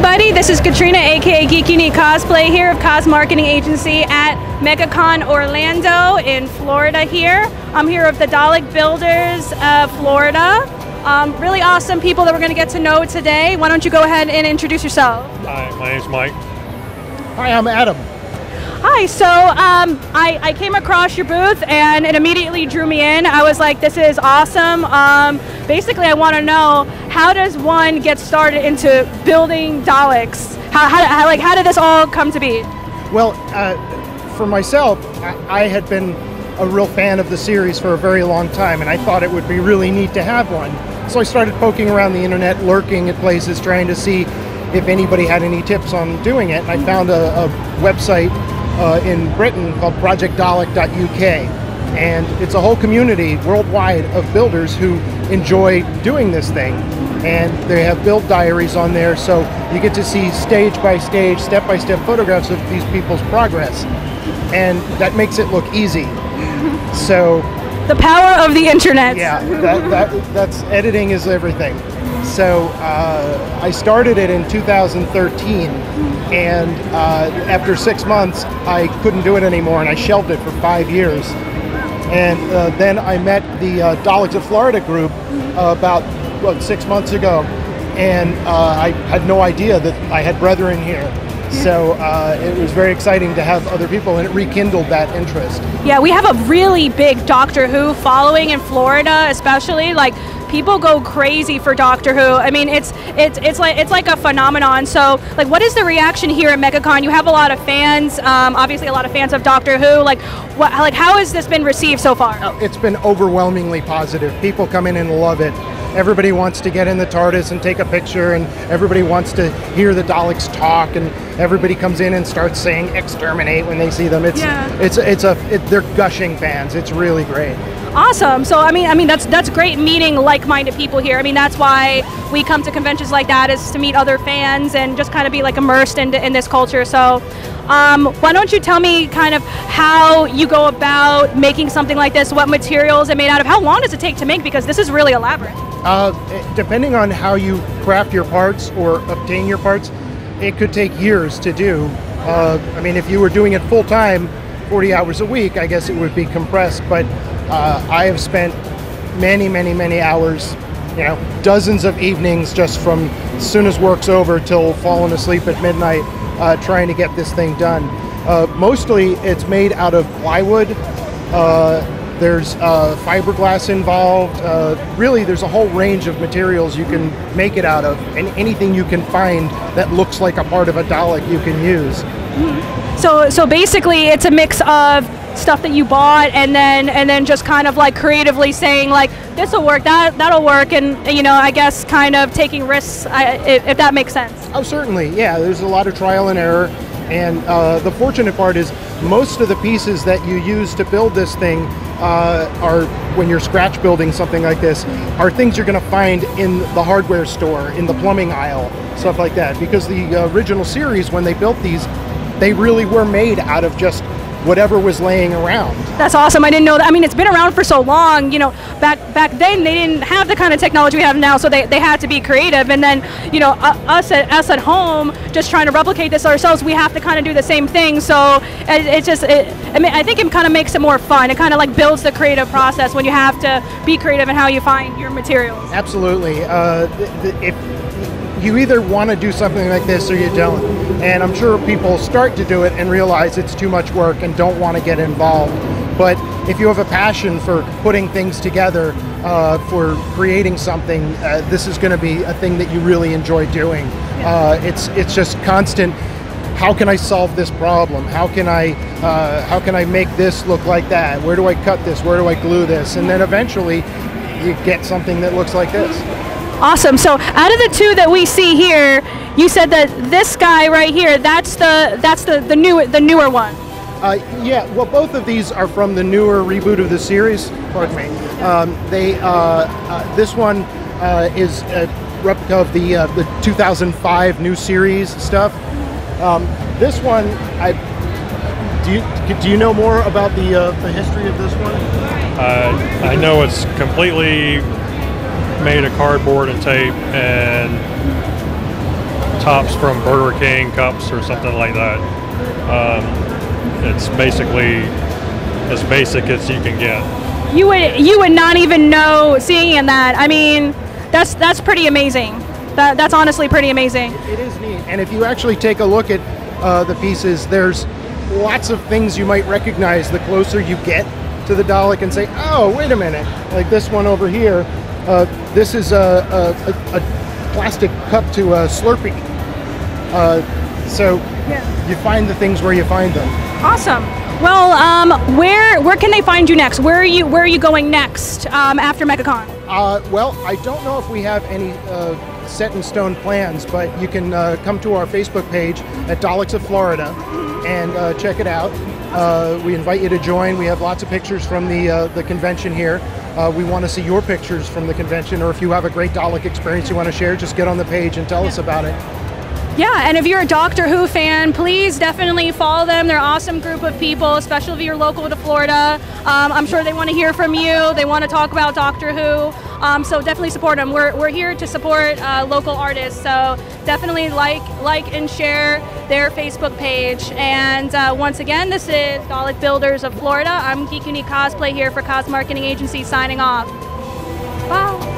everybody, this is Katrina, aka Geek Unique Cosplay here of CosMarketing Agency at Megacon Orlando in Florida here. I'm here with the Dalek builders of Florida. Really awesome people that we're going to get to know today. Why don't you go ahead and introduce yourself? Hi, my name's Mike. Hi, I'm Adam. Hi, so I came across your booth and it immediately drew me in. I was like, this is awesome. Basically, I want to know, how does one get started into building Daleks? How did this all come to be? Well, for myself, I had been a real fan of the series for a very long time, and I thought it would be really neat to have one. So I started poking around the internet, lurking at places, trying to see if anybody had any tips on doing it. And I found a website in Britain called projectdalek.uk, and it's a whole community worldwide of builders who enjoy doing this thing, and they have build diaries on there, so you get to see stage by stage, step by step photographs of these people's progress, and that makes it look easy. So the power of the internet. Yeah, that's editing is everything. So I started it in 2013, and after 6 months I couldn't do it anymore, and I shelved it for 5 years. And then I met the Daleks of Florida group about 6 months ago, and I had no idea that I had brethren here. So it was very exciting to have other people, and it rekindled that interest. Yeah, we have a really big Doctor Who following in Florida, especially. Like, people go crazy for Doctor Who. I mean, it's like a phenomenon. So, like, what is the reaction here at Megacon? You have a lot of fans, obviously a lot of fans of Doctor Who. Like, how has this been received so far? It's been overwhelmingly positive. People come in and love it. Everybody wants to get in the TARDIS and take a picture, and everybody wants to hear the Daleks talk, and everybody comes in and starts saying "exterminate" when they see them. They're gushing fans. It's really great. Awesome. So I mean that's great, meeting like-minded people here. I mean, that's why we come to conventions like that, is to meet other fans and just kind of be like immersed in this culture. So why don't you tell me kind of how you go about making something like this, what materials are made out of, how long does it take to make, because this is really elaborate. Depending on how you craft your parts or obtain your parts, it could take years to do. I mean, if you were doing it full-time, 40 hours a week, I guess it would be compressed, but I have spent many hours, dozens of evenings just from as soon as work's over till falling asleep at midnight, trying to get this thing done. Mostly it's made out of plywood. There's fiberglass involved. Really, there's a whole range of materials you can make it out of, and anything you can find that looks like a part of a Dalek you can use. So basically, it's a mix of stuff that you bought, and then just kind of like creatively saying like, this will work, that'll work, and I guess kind of taking risks, if that makes sense. Oh, certainly, yeah. There's a lot of trial and error, and the fortunate part is most of the pieces that you use to build this thing are, when you're scratch building something like this, are things you're going to find in the hardware store, in the plumbing aisle, stuff like that. Because the original series, when they built these, they really were made out of just whatever was laying around. That's awesome. I didn't know that. I mean, it's been around for so long. Back then they didn't have the kind of technology we have now, so they had to be creative. And then, us at home, just trying to replicate this ourselves, we have to kind of do the same thing. So I think it kind of makes it more fun. It kind of like builds the creative process when you have to be creative in how you find your materials. Absolutely. If you either want to do something like this or you don't. And I'm sure people start to do it and realize it's too much work and don't want to get involved. But if you have a passion for putting things together, for creating something, this is going to be a thing that you really enjoy doing. It's just constant. How can I solve this problem? How can I make this look like that? Where do I cut this? Where do I glue this? And then eventually you get something that looks like this. Awesome. So out of the two that we see here, you said that this guy right here, that's the newer one. Yeah. Well, both of these are from the newer reboot of the series. Pardon me. This one is a replica of the 2005 new series stuff. This one, do you know more about the history of this one? I know it's completely made of cardboard and tape, and tops from Burger King cups or something like that. It's basically as basic as you can get. You would not even know seeing that. I mean, that's pretty amazing. That's honestly pretty amazing. It is neat. And if you actually take a look at the pieces, there's lots of things you might recognize the closer you get to the Dalek and say, oh, wait a minute, like this one over here, this is a plastic cup to a Slurpee. So Yeah. you find the things where you find them. Awesome. Well, where can they find you next? Where are you going next after Megacon? Well, I don't know if we have any set in stone plans, but you can come to our Facebook page at Daleks of Florida and check it out. We invite you to join. We have lots of pictures from the convention here. We want to see your pictures from the convention, or if you have a great Dalek experience you want to share, just get on the page and tell us about it. Yeah, and if you're a Doctor Who fan, please definitely follow them. They're an awesome group of people, especially if you're local to Florida. I'm sure they want to hear from you. They want to talk about Doctor Who. So definitely support them. We're here to support local artists. So definitely like and share their Facebook page. And once again, this is Dalek Builders of Florida. I'm Geek Unique Cosplay here for CosMarketing Agency signing off. Bye.